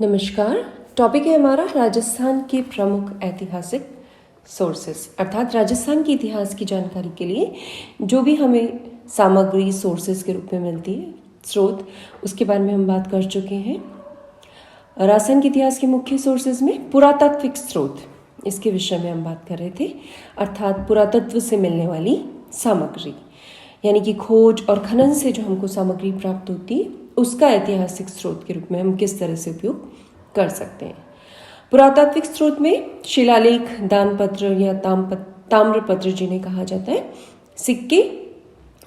नमस्कार। टॉपिक है हमारा राजस्थान के प्रमुख ऐतिहासिक सोर्सेस, अर्थात राजस्थान के इतिहास की जानकारी के लिए जो भी हमें सामग्री सोर्सेस के रूप में मिलती है, स्रोत, उसके बारे में हम बात कर चुके हैं। राजस्थान के इतिहास के मुख्य सोर्सेज में पुरातात्विक स्रोत, इसके विषय में हम बात कर रहे थे, अर्थात पुरातत्व से मिलने वाली सामग्री, यानी कि खोज और खनन से जो हमको सामग्री प्राप्त होती है उसका ऐतिहासिक स्रोत के रूप में हम किस तरह से उपयोग कर सकते हैं। पुरातात्विक स्रोत में शिलालेख, दानपत्र या ताम्रपत्र जिन्हें कहा जाता है, सिक्के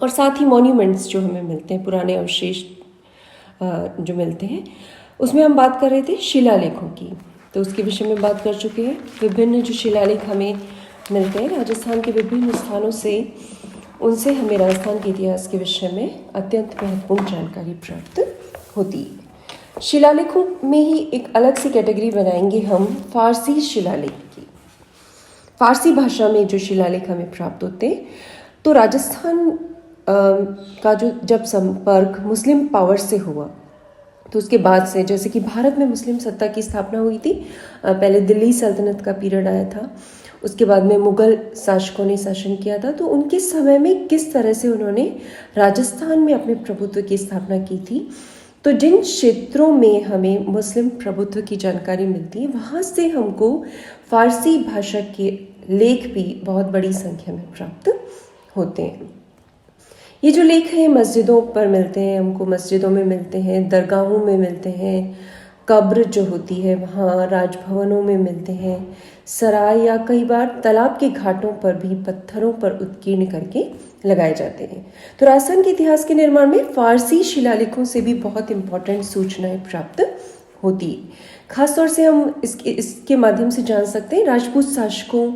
और साथ ही मॉन्यूमेंट्स जो हमें मिलते हैं, पुराने अवशेष जो मिलते हैं, उसमें हम बात कर रहे थे शिलालेखों की, तो उसके विषय में बात कर चुके हैं। विभिन्न जो शिलालेख हमें मिलते हैं राजस्थान के विभिन्न स्थानों से, उनसे हमें राजस्थान के इतिहास के विषय में अत्यंत महत्वपूर्ण जानकारी प्राप्त होती है। शिलालेखों में ही एक अलग सी कैटेगरी बनाएंगे हम फारसी शिलालेख की। फारसी भाषा में जो शिलालेख हमें प्राप्त होते हैं, तो राजस्थान का जब संपर्क मुस्लिम पावर से हुआ, तो उसके बाद से, जैसे कि भारत में मुस्लिम सत्ता की स्थापना हुई थी, पहले दिल्ली सल्तनत का पीरियड आया था, उसके बाद में मुगल शासकों ने शासन किया था, तो उनके समय में किस तरह से उन्होंने राजस्थान में अपने प्रभुत्व की स्थापना की थी, तो जिन क्षेत्रों में हमें मुस्लिम प्रभुत्व की जानकारी मिलती है, वहाँ से हमको फारसी भाषा के लेख भी बहुत बड़ी संख्या में प्राप्त होते हैं। ये जो लेख हैं मस्जिदों पर मिलते हैं, हमको मस्जिदों में मिलते हैं, दरगाहों में मिलते हैं, कब्र जो होती है वहाँ, राजभवनों में मिलते हैं, सराय या कई बार तालाब के घाटों पर भी पत्थरों पर उत्कीर्ण करके लगाए जाते हैं। तो राजस्थान के इतिहास के निर्माण में फारसी शिलालेखों से भी बहुत इंपॉर्टेंट सूचनाएं प्राप्त होती है। खासतौर से हम इसके माध्यम से जान सकते हैं राजपूत शासकों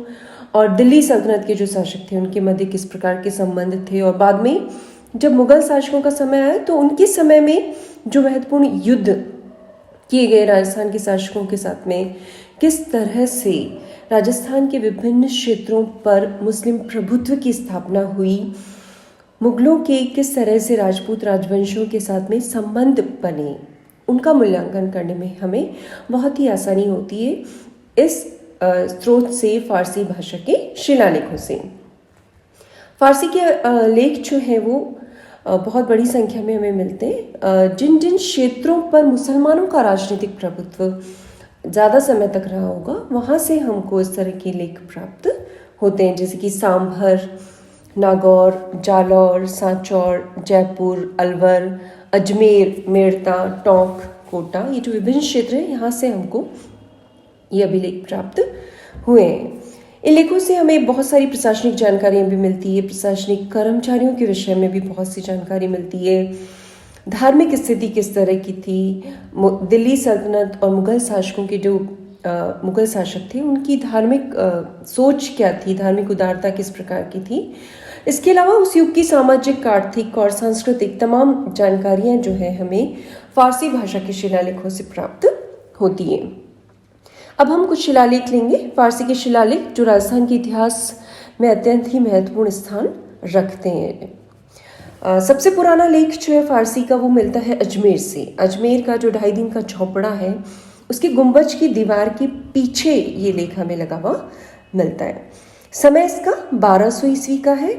और दिल्ली सल्तनत के जो शासक थे उनके मध्य किस प्रकार के संबंध थे, और बाद में जब मुगल शासकों का समय आया तो उनके समय में जो महत्वपूर्ण युद्ध किए गए राजस्थान के शासकों के साथ में, किस तरह से राजस्थान के विभिन्न क्षेत्रों पर मुस्लिम प्रभुत्व की स्थापना हुई, मुगलों के किस तरह से राजपूत राजवंशों के साथ में संबंध बने, उनका मूल्यांकन करने में हमें बहुत ही आसानी होती है इस स्रोत से, फारसी भाषा के शिलालेखों से। फारसी के लेख जो हैं वो बहुत बड़ी संख्या में हमें मिलते हैं। जिन जिन क्षेत्रों पर मुसलमानों का राजनीतिक प्रभुत्व ज़्यादा समय तक रहा होगा, वहाँ से हमको इस तरह के लेख प्राप्त होते हैं, जैसे कि सांभर, नागौर, जालौर, सांचौर, जयपुर, अलवर, अजमेर, मेड़ता, टोंक, कोटा, ये जो विभिन्न क्षेत्र हैं, यहाँ से हमको ये अभिलेख प्राप्त हुए हैं। इन लेखों से हमें बहुत सारी प्रशासनिक जानकारियाँ भी मिलती है, प्रशासनिक कर्मचारियों के विषय में भी बहुत सी जानकारी मिलती है, धार्मिक स्थिति किस तरह की थी, दिल्ली सल्तनत और मुगल शासकों के जो मुगल शासक थे उनकी धार्मिक सोच क्या थी, धार्मिक उदारता किस प्रकार की थी। इसके अलावा उस युग की सामाजिक, आर्थिक और सांस्कृतिक तमाम जानकारियाँ जो है हमें फारसी भाषा के शिलालेखों से प्राप्त होती हैं। अब हम कुछ शिलालेख लेंगे, फारसी के शिलालेख जो राजस्थान के इतिहास में अत्यंत ही महत्वपूर्ण स्थान रखते हैं। सबसे पुराना लेख जो है फारसी का वो मिलता है अजमेर से। अजमेर का जो 2.5 दिन का झोपड़ा है, उसके गुंबज की दीवार के पीछे ये लेख हमें लगा हुआ मिलता है। समय इसका 1200 ईस्वी का है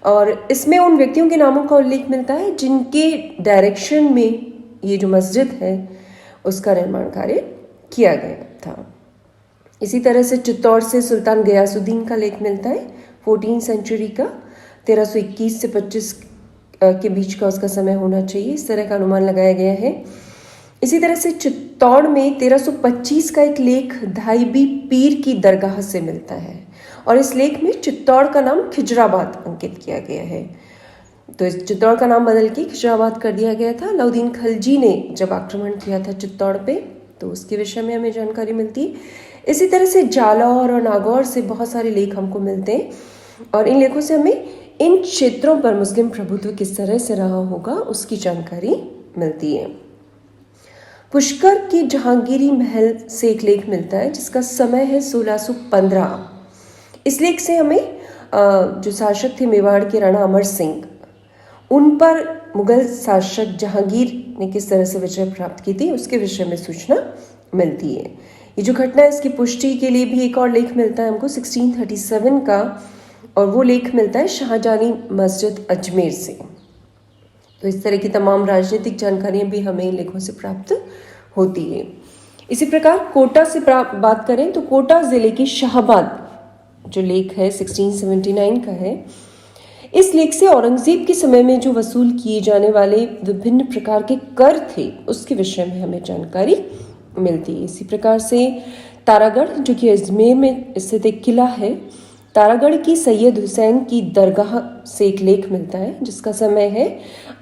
और इसमें उन व्यक्तियों के नामों का उल्लेख मिलता है जिनके डायरेक्शन में ये जो मस्जिद है उसका निर्माण कार्य किया गया था। इसी तरह से चित्तौड़ से सुल्तान गयासुद्दीन का लेख मिलता है 14वीं सेंचुरी का, 1321 से 25 के बीच का उसका समय होना चाहिए, इस तरह का अनुमान लगाया गया है। इसी तरह से चित्तौड़ में 1325 का एक लेख धाईबी पीर की दरगाह से मिलता है और इस लेख में चित्तौड़ का नाम खिजराबाद अंकित किया गया है। तो इस चित्तौड़ का नाम बदल के खिजराबाद कर दिया गया था। अलाउद्दीन खलजी ने जब आक्रमण किया था चित्तौड़ पे, तो उसके विषय में हमें जानकारी मिलती है। इसी तरह से जालौर और नागौर से बहुत सारे लेख हमको मिलते हैं और इन लेखों से हमें इन क्षेत्रों पर मुस्लिम प्रभुत्व किस तरह से रहा होगा उसकी जानकारी मिलती है। पुष्कर की जहांगीरी महल से एक लेख मिलता है जिसका समय है 1615। इस लेख से हमें जो शासक थे मेवाड़ के राणा अमर सिंह, उन पर मुगल शासक जहांगीर ने किस तरह से विजय प्राप्त की थी उसके विषय में सूचना मिलती है। ये जो घटना है इसकी पुष्टि के लिए भी एक और लेख मिलता है हमको 1637 का, और वो लेख मिलता है शाहजहानी मस्जिद अजमेर से। तो इस तरह की तमाम राजनीतिक जानकारियां भी हमें इन लेखों से प्राप्त होती है। इसी प्रकार कोटा से बात करें तो कोटा जिले की शाहबाद जो लेख है 1679 का है। इस लेख से औरंगजेब के समय में जो वसूल किए जाने वाले विभिन्न प्रकार के कर थे उसके विषय में हमें जानकारी मिलती है। इसी प्रकार से तारागढ़ जो कि अजमेर में स्थित एक किला है, तारागढ़ की सैयद हुसैन की दरगाह से एक लेख मिलता है जिसका समय है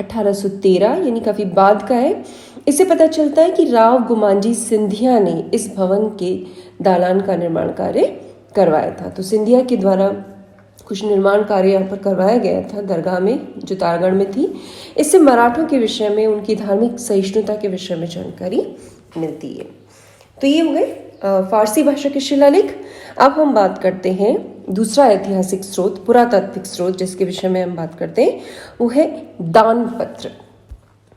1813, यानी काफी बाद का है। इससे पता चलता है कि राव गुमांजी सिंधिया ने इस भवन के दालान का निर्माण कार्य करवाया था। तो सिंधिया के द्वारा कुछ निर्माण कार्य यहाँ पर करवाया गया था दरगाह में जो तारागढ़ में थी। इससे मराठों के विषय में, उनकी धार्मिक सहिष्णुता के विषय में जानकारी मिलती है। तो ये हो गए फारसी भाषा के शिलालेख। अब हम बात करते हैं दूसरा ऐतिहासिक स्रोत, पुरातात्विक स्रोत जिसके विषय में हम बात करते हैं, वो है दान पत्र।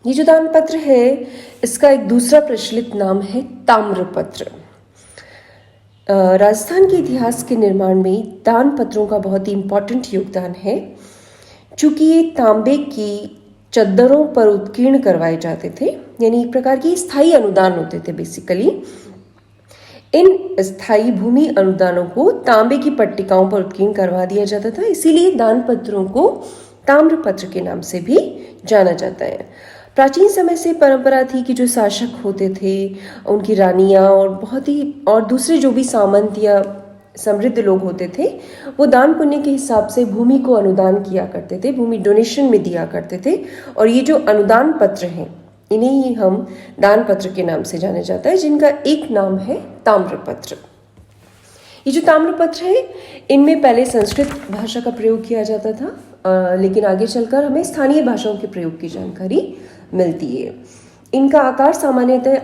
ये जो दान पत्र है इसका एक दूसरा प्रचलित नाम है ताम्रपत्र। राजस्थान के इतिहास के निर्माण में दान पत्रों का बहुत ही इम्पोर्टेंट योगदान है। चूंकि ये तांबे की चद्दरों पर उत्कीर्ण करवाए जाते थे, यानी एक प्रकार की स्थायी अनुदान होते थे बेसिकली। इन स्थायी भूमि अनुदानों को तांबे की पट्टिकाओं पर उत्कीर्ण करवा दिया जाता था, इसीलिए दान पत्रों को ताम्रपत्र के नाम से भी जाना जाता है। प्राचीन समय से परंपरा थी कि जो शासक होते थे, उनकी रानियां और दूसरे जो भी सामंत या समृद्ध लोग होते थे, वो दान पुण्य के हिसाब से भूमि को अनुदान किया करते थे, भूमि डोनेशन में दिया करते थे। और ये जो अनुदान पत्र हैं इन्हें ही हम दान पत्र के नाम से जाने जाता है, जिनका एक नाम है ताम्रपत्र। ये जो ताम्रपत्र है इनमें पहले संस्कृत भाषा का प्रयोग किया जाता था, लेकिन आगे चलकर हमें स्थानीय भाषाओं के प्रयोग की जानकारी मिलती है। इनका आकार सामान्यतः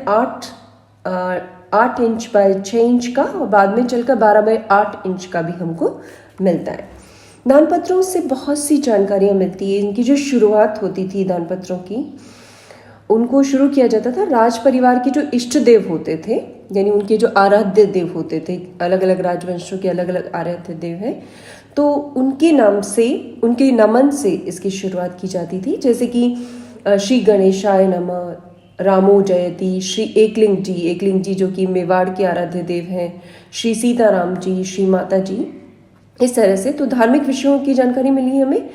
8 इंच बाय 6 इंच का और बाद में चलकर 12 बाय 8 इंच का भी हमको मिलता है। दानपत्रों से बहुत सी जानकारियां मिलती है। इनकी जो शुरुआत होती थी दानपत्रों की, उनको शुरू किया जाता था राज परिवार के जो इष्ट देव होते थे, यानी उनके जो आराध्य देव होते थे, अलग अलग राजवंशों के अलग अलग आराध्य देव हैं, तो उनके नाम से, उनके नमन से इसकी शुरुआत की जाती थी। जैसे कि श्री गणेशाय नमः, रामो जयति, श्री एकलिंग जी जो कि मेवाड़ के आराध्य देव हैं, श्री सीताराम जी, श्री माता जी, इस तरह से। तो धार्मिक विषयों की जानकारी मिली हमें।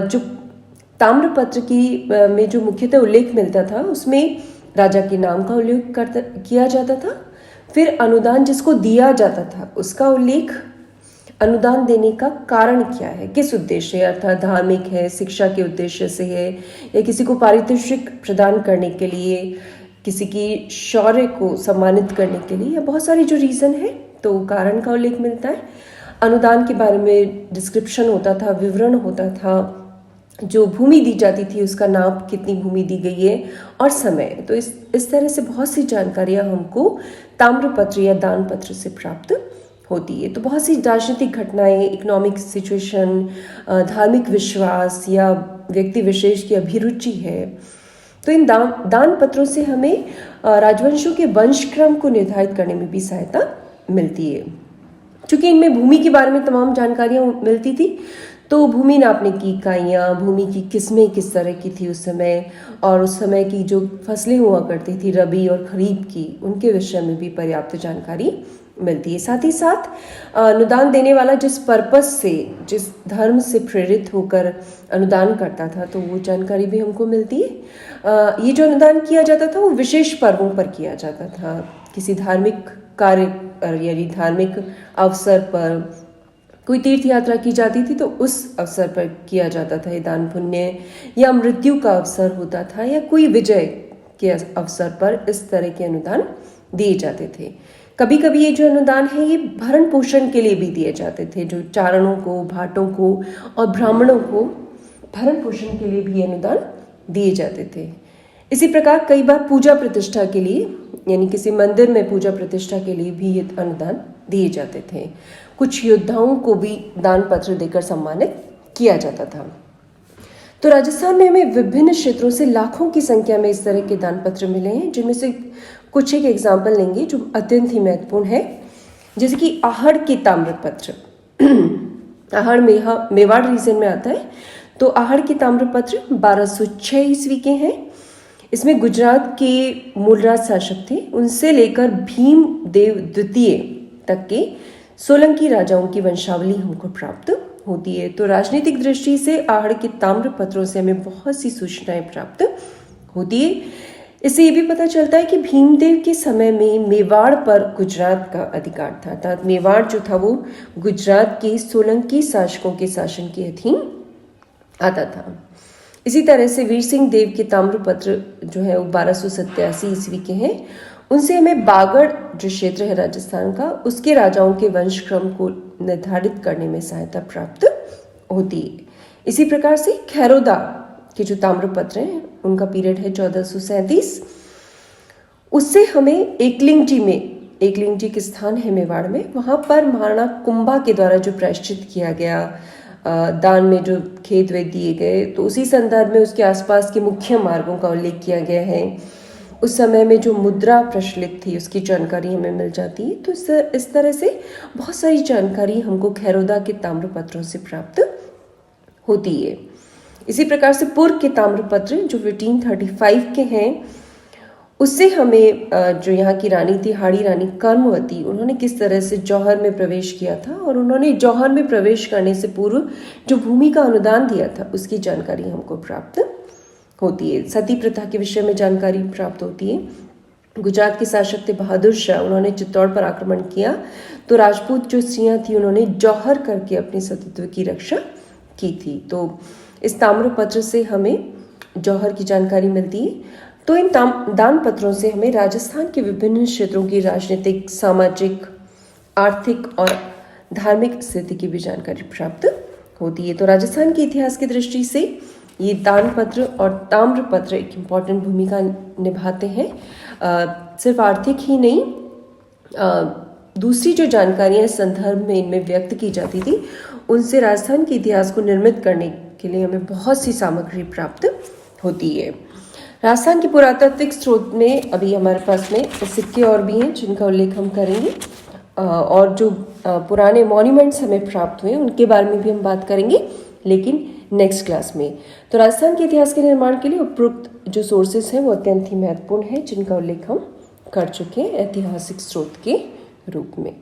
जो ताम्रपत्र की में जो मुख्यतः उल्लेख मिलता था उसमें राजा के नाम का उल्लेख किया जाता था। फिर अनुदान जिसको दिया जाता था उसका उल्लेख, अनुदान देने का कारण क्या है, किस उद्देश्य है, अर्थात धार्मिक है, शिक्षा के उद्देश्य से है, या किसी को पारितोषिक प्रदान करने के लिए, किसी की शौर्य को सम्मानित करने के लिए, या बहुत सारी जो रीज़न है तो कारण का उल्लेख मिलता है। अनुदान के बारे में डिस्क्रिप्शन होता था, विवरण होता था। जो भूमि दी जाती थी उसका नाप, कितनी भूमि दी गई है और समय। तो इस तरह से बहुत सी जानकारियाँ हमको ताम्रपत्र या दानपत्र से प्राप्त होती है। तो बहुत सी राजनीतिक घटनाएं, इकोनॉमिक सिचुएशन, धार्मिक विश्वास या व्यक्ति विशेष की अभिरुचि है, तो इन दान पत्रों से हमें राजवंशों के वंशक्रम को निर्धारित करने में भी सहायता मिलती है। चूँकि इनमें भूमि के बारे में तमाम जानकारियाँ मिलती थी, तो भूमि नापने की इकाइयाँ, भूमि की किस्में किस तरह की थी उस समय, और उस समय की जो फसलें हुआ करती थी रबी और खरीफ की, उनके विषय में भी पर्याप्त जानकारी मिलती है। साथ ही साथ अनुदान देने वाला जिस पर्पस से, जिस धर्म से प्रेरित होकर अनुदान करता था, तो वो जानकारी भी हमको मिलती है। ये जो अनुदान किया जाता था वो विशेष पर्वों पर किया जाता था, किसी धार्मिक कार्य यानी धार्मिक अवसर पर, कोई तीर्थ यात्रा की जाती थी तो उस अवसर पर किया जाता था ये दान पुण्य, या मृत्यु का अवसर होता था, या कोई विजय के अवसर पर इस तरह के अनुदान दिए जाते थे। कभी कभी ये जो अनुदान है ये भरण पोषण के लिए भी दिए जाते थे, जो चारणों को, भाटों को और ब्राह्मणों को भरण पोषण के लिए भी अनुदान दिए जाते थे। इसी प्रकार कई बार पूजा प्रतिष्ठा के लिए, यानी किसी मंदिर में पूजा प्रतिष्ठा के लिए भी ये अनुदान दिए जाते थे। कुछ योद्धाओं को भी दान पत्र देकर सम्मानित किया जाता था। तो राजस्थान में हमें विभिन्न क्षेत्रों से लाखों की संख्या में इस तरह के दान पत्र मिले हैं, जिनमें से कुछ एक एग्जाम्पल लेंगे जो अत्यंत ही महत्वपूर्ण है। जैसे कि आहड़ के ताम्रपत्र आहड़ मेवाड़ रीजन में आता है। तो आहड़ के ताम्रपत्र 1206 ईस्वी के हैं। इसमें गुजरात के मूलराज शासक थे, उनसे लेकर भीम देव द्वितीय तक के सोलंकी राजाओं की वंशावली हमको प्राप्त होती है। तो राजनीतिक दृष्टि से आहड़ के ताम्रपत्रों से हमें बहुत सी सूचनाएं प्राप्त होती है। इससे ये भी पता चलता है कि भीमदेव के समय में मेवाड़ पर गुजरात का अधिकार था, अर्थात मेवाड़ जो था वो गुजरात के सोलंकी शासकों के शासन के अधीन आता था। इसी तरह से वीर सिंह देव के ताम्रपत्र जो है वो 1287 ईस्वी के हैं। उनसे हमें बागड़ जो क्षेत्र है राजस्थान का, उसके राजाओं के वंश क्रम को निर्धारित करने में सहायता प्राप्त होती है। इसी प्रकार से खैरोदा के जो ताम्रपत्र हैं उनका पीरियड है 1437। उससे हमें एकलिंग जी के स्थान है मेवाड़ में, वहां पर महाराणा कुंभा के द्वारा जो प्रायश्चित किया गया, दान में जो खेत वे दिए गए, तो उसी संदर्भ में उसके आसपास के मुख्य मार्गों का उल्लेख किया गया है। उस समय में जो मुद्रा प्रचलित थी उसकी जानकारी हमें मिल जाती है। तो इस तरह से बहुत सारी जानकारी हमको खैरोदा के ताम्रपत्रों से प्राप्त होती है। इसी प्रकार से पूर्व के ताम्रपत्र जो 1535 के हैं, उससे हमें जो यहाँ की रानी थी हाड़ी रानी कर्मवती, उन्होंने किस तरह से जौहर में प्रवेश किया था और उन्होंने जौहर में प्रवेश करने से पूर्व जो भूमि का अनुदान दिया था उसकी जानकारी हमको प्राप्त होती है। सती प्रथा के विषय में जानकारी प्राप्त होती है। गुजरात के शासक थे बहादुर शाह, उन्होंने चित्तौड़ पर आक्रमण किया तो राजपूत जो स्त्रियां थी उन्होंने जौहर करके अपने सतीत्व की रक्षा की थी। तो इस ताम्रपत्र से हमें जौहर की जानकारी मिलती है। तो इन दान पत्रों से हमें राजस्थान के विभिन्न क्षेत्रों की राजनीतिक, सामाजिक, आर्थिक और धार्मिक स्थिति की भी जानकारी प्राप्त होती है। तो राजस्थान के इतिहास की दृष्टि से ये दान पत्र और ताम्रपत्र एक इम्पॉर्टेंट भूमिका निभाते हैं। सिर्फ आर्थिक ही नहीं, दूसरी जो जानकारियाँ इस संदर्भ में इनमें व्यक्त की जाती थी, उनसे राजस्थान के इतिहास को निर्मित करने के लिए हमें बहुत सी सामग्री प्राप्त होती है। राजस्थान के पुरातात्विक स्रोत में अभी हमारे पास में सिक्के और भी हैं जिनका उल्लेख हम करेंगे, और जो पुराने मॉन्यूमेंट्स हमें प्राप्त हुए उनके बारे में भी हम बात करेंगे, लेकिन नेक्स्ट क्लास में। तो राजस्थान के इतिहास के निर्माण के लिए उपरोक्त जो सोर्सेस हैं वो अत्यंत ही महत्वपूर्ण हैं, जिनका उल्लेख हम कर चुके हैं ऐतिहासिक स्रोत के रूप में।